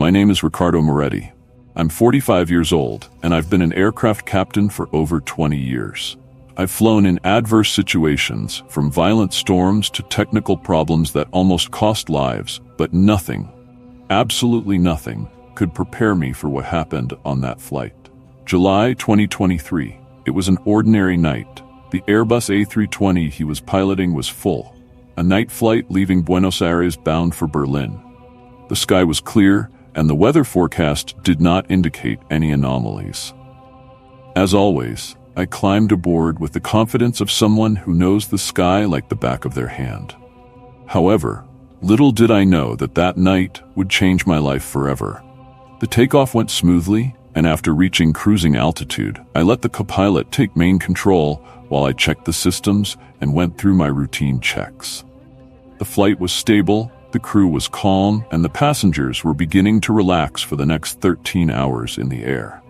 My name is Ricardo Moretti. I'm 45 years old, and I've been an aircraft captain for over 20 years. I've flown in adverse situations, from violent storms to technical problems that almost cost lives, but nothing, absolutely nothing, could prepare me for what happened on that flight. July 2023. It was an ordinary night. The Airbus A320 he was piloting was full. A night flight leaving Buenos Aires bound for Berlin. The sky was clear, and the weather forecast did not indicate any anomalies. As always, I climbed aboard with the confidence of someone who knows the sky like the back of their hand. However, little did I know that that night would change my life forever. The takeoff went smoothly, and after reaching cruising altitude, I let the co-pilot take main control while I checked the systems and went through my routine checks. The flight was stable, the crew was calm, and the passengers were beginning to relax for the next 13 hours in the air.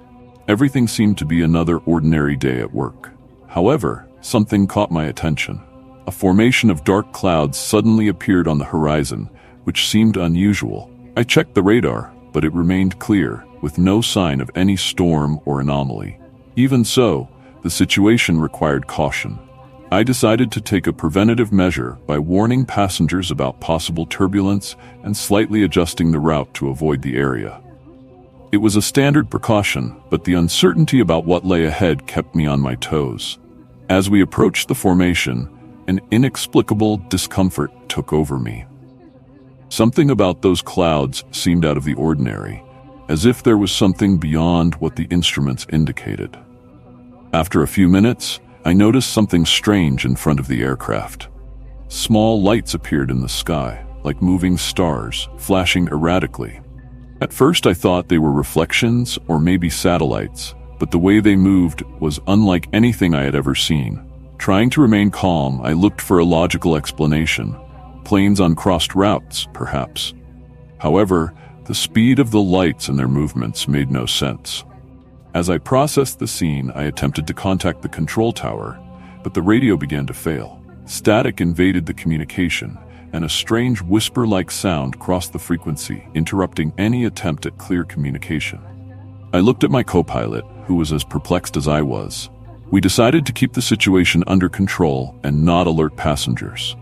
Everything seemed to be another ordinary day at work. However, something caught my attention. A formation of dark clouds suddenly appeared on the horizon, which seemed unusual. I checked the radar, but it remained clear, with no sign of any storm or anomaly. Even so, the situation required caution. I decided to take a preventative measure by warning passengers about possible turbulence and slightly adjusting the route to avoid the area. It was a standard precaution, but the uncertainty about what lay ahead kept me on my toes. As we approached the formation, an inexplicable discomfort took over me. Something about those clouds seemed out of the ordinary, as if there was something beyond what the instruments indicated. After a few minutes, I noticed something strange in front of the aircraft. Small lights appeared in the sky, like moving stars, flashing erratically. At first I thought they were reflections or maybe satellites, but the way they moved was unlike anything I had ever seen. Trying to remain calm, I looked for a logical explanation. Planes on crossed routes, perhaps. However, the speed of the lights and their movements made no sense. As I processed the scene, I attempted to contact the control tower, but the radio began to fail. Static invaded the communication, and a strange whisper-like sound crossed the frequency, interrupting any attempt at clear communication. I looked at my co-pilot, who was as perplexed as I was. We decided to keep the situation under control and not alert passengers.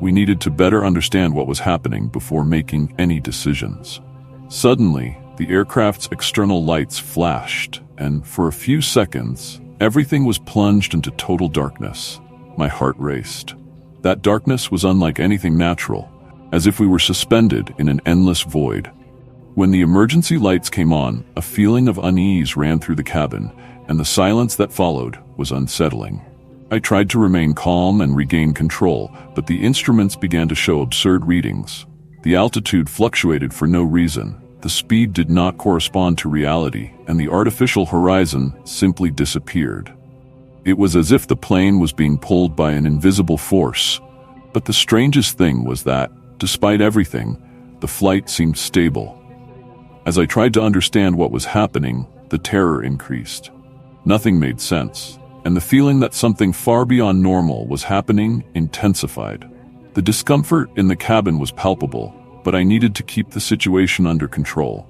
We needed to better understand what was happening before making any decisions. Suddenly, the aircraft's external lights flashed, and for a few seconds, everything was plunged into total darkness. My heart raced. That darkness was unlike anything natural, as if we were suspended in an endless void. When the emergency lights came on, a feeling of unease ran through the cabin, and the silence that followed was unsettling. I tried to remain calm and regain control, but the instruments began to show absurd readings. The altitude fluctuated for no reason. The speed did not correspond to reality, and the artificial horizon simply disappeared. It was as if the plane was being pulled by an invisible force. But the strangest thing was that, despite everything, the flight seemed stable. As I tried to understand what was happening, the terror increased. Nothing made sense, and the feeling that something far beyond normal was happening intensified. The discomfort in the cabin was palpable, but I needed to keep the situation under control.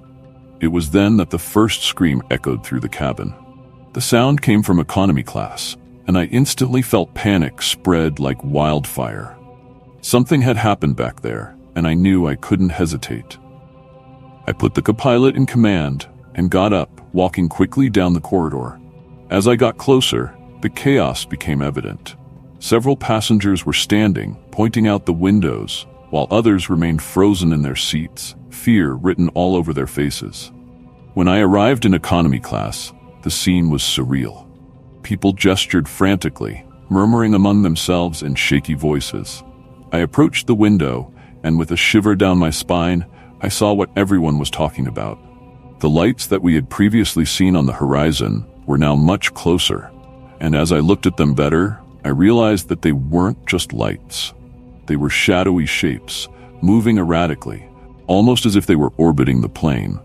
It was then that the first scream echoed through the cabin. The sound came from economy class, and I instantly felt panic spread like wildfire. Something had happened back there, and I knew I couldn't hesitate. I put the co-pilot in command and got up, walking quickly down the corridor. As I got closer, the chaos became evident. Several passengers were standing, pointing out the windows, while others remained frozen in their seats, fear written all over their faces. When I arrived in economy class, the scene was surreal. People gestured frantically, murmuring among themselves in shaky voices. I approached the window, and with a shiver down my spine, I saw what everyone was talking about. The lights that we had previously seen on the horizon were now much closer, and as I looked at them better, I realized that they weren't just lights. They were shadowy shapes, moving erratically, almost as if they were orbiting the plane.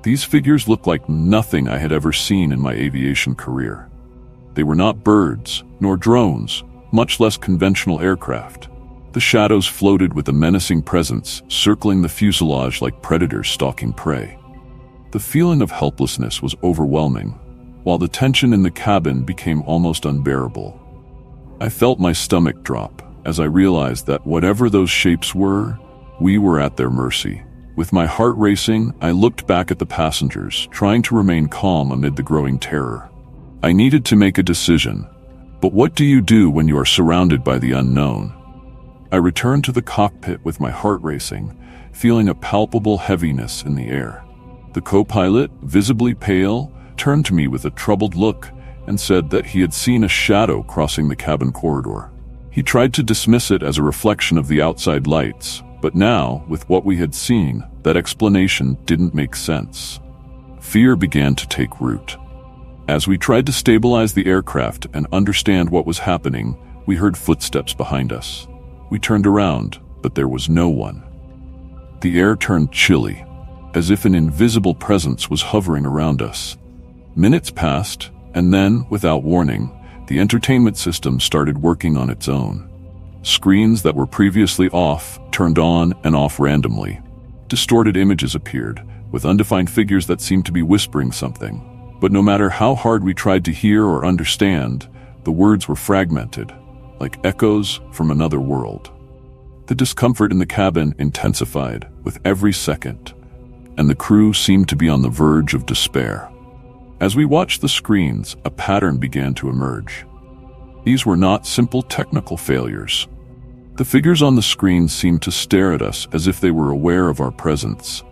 These figures looked like nothing I had ever seen in my aviation career. They were not birds, nor drones, much less conventional aircraft. The shadows floated with a menacing presence, circling the fuselage like predators stalking prey. The feeling of helplessness was overwhelming, while the tension in the cabin became almost unbearable. I felt my stomach drop as I realized that whatever those shapes were, we were at their mercy. With my heart racing, I looked back at the passengers, trying to remain calm amid the growing terror. I needed to make a decision, but what do you do when you are surrounded by the unknown? I returned to the cockpit with my heart racing, feeling a palpable heaviness in the air. The co-pilot, visibly pale, turned to me with a troubled look and said that he had seen a shadow crossing the cabin corridor. He tried to dismiss it as a reflection of the outside lights, but now, with what we had seen, that explanation didn't make sense. Fear began to take root. As we tried to stabilize the aircraft and understand what was happening, we heard footsteps behind us. We turned around, but there was no one. The air turned chilly, as if an invisible presence was hovering around us. Minutes passed, and then, without warning, the entertainment system started working on its own. Screens that were previously off turned on and off randomly. Distorted images appeared, with undefined figures that seemed to be whispering something. But no matter how hard we tried to hear or understand, the words were fragmented, like echoes from another world. The discomfort in the cabin intensified with every second, and the crew seemed to be on the verge of despair. As we watched the screens, a pattern began to emerge. These were not simple technical failures. The figures on the screen seemed to stare at us as if they were aware of our presence.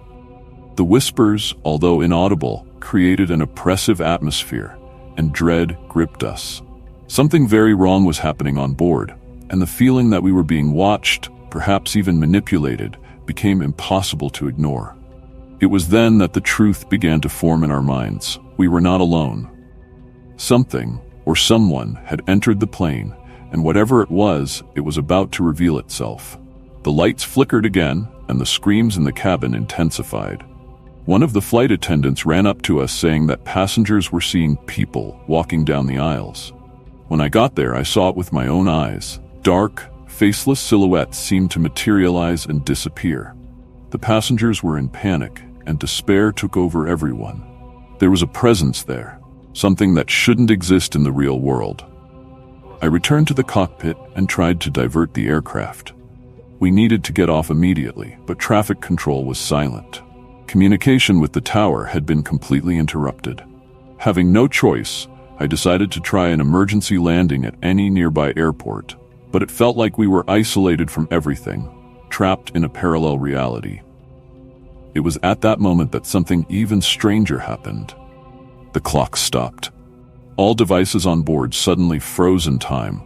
The whispers, although inaudible, created an oppressive atmosphere, and dread gripped us. Something very wrong was happening on board, and the feeling that we were being watched, perhaps even manipulated, became impossible to ignore. It was then that the truth began to form in our minds. We were not alone. Something, or someone, had entered the plane, and whatever it was about to reveal itself. The lights flickered again, and the screams in the cabin intensified. One of the flight attendants ran up to us saying that passengers were seeing people walking down the aisles. When I got there, I saw it with my own eyes. Dark, faceless silhouettes seemed to materialize and disappear. The passengers were in panic, and despair took over everyone. There was a presence there, something that shouldn't exist in the real world. I returned to the cockpit and tried to divert the aircraft. We needed to get off immediately, but traffic control was silent. Communication with the tower had been completely interrupted. Having no choice, I decided to try an emergency landing at any nearby airport, but it felt like we were isolated from everything, trapped in a parallel reality. It was at that moment that something even stranger happened. The clock stopped. All devices on board suddenly froze in time.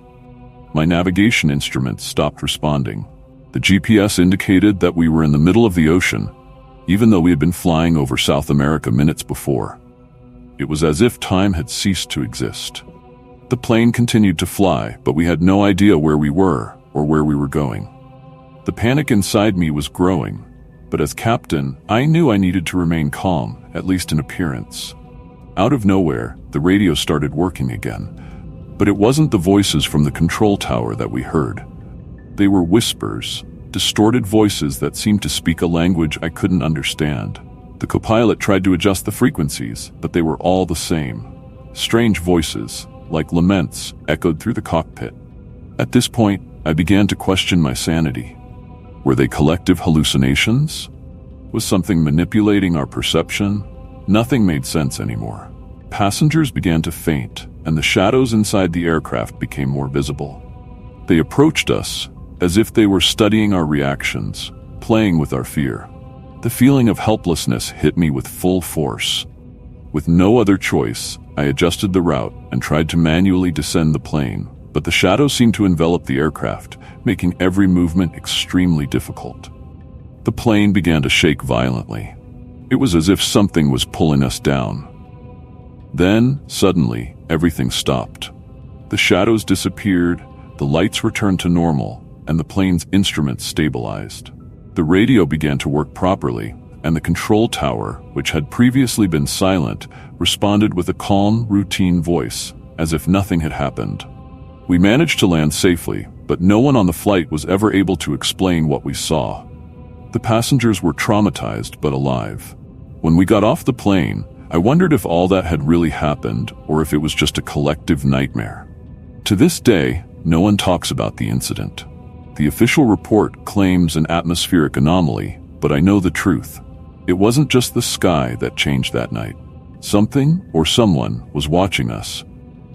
My navigation instruments stopped responding. The GPS indicated that we were in the middle of the ocean, even though we had been flying over South America minutes before. It was as if time had ceased to exist. The plane continued to fly, but we had no idea where we were or where we were going. The panic inside me was growing, but as captain, I knew I needed to remain calm, at least in appearance. Out of nowhere, the radio started working again, but it wasn't the voices from the control tower that we heard. They were whispers, distorted voices that seemed to speak a language I couldn't understand. The co-pilot tried to adjust the frequencies, but they were all the same. Strange voices, like laments, echoed through the cockpit. At this point, I began to question my sanity. Were they collective hallucinations? Was something manipulating our perception? Nothing made sense anymore. Passengers began to faint, and the shadows inside the aircraft became more visible. They approached us, as if they were studying our reactions, playing with our fear. The feeling of helplessness hit me with full force. With no other choice, I adjusted the route and tried to manually descend the plane, but the shadows seemed to envelop the aircraft, making every movement extremely difficult. The plane began to shake violently. It was as if something was pulling us down. Then, suddenly, everything stopped. The shadows disappeared, the lights returned to normal, and the plane's instruments stabilized. The radio began to work properly, and the control tower, which had previously been silent, responded with a calm, routine voice, as if nothing had happened. We managed to land safely, but no one on the flight was ever able to explain what we saw. The passengers were traumatized but alive. When we got off the plane, I wondered if all that had really happened or if it was just a collective nightmare. To this day, no one talks about the incident. The official report claims an atmospheric anomaly, but I know the truth. It wasn't just the sky that changed that night. Something or someone was watching us,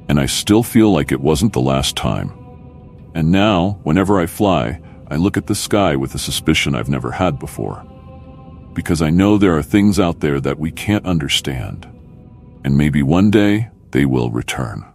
and I still feel like it wasn't the last time. And now, whenever I fly, I look at the sky with a suspicion I've never had before. Because I know there are things out there that we can't understand. And maybe one day, they will return.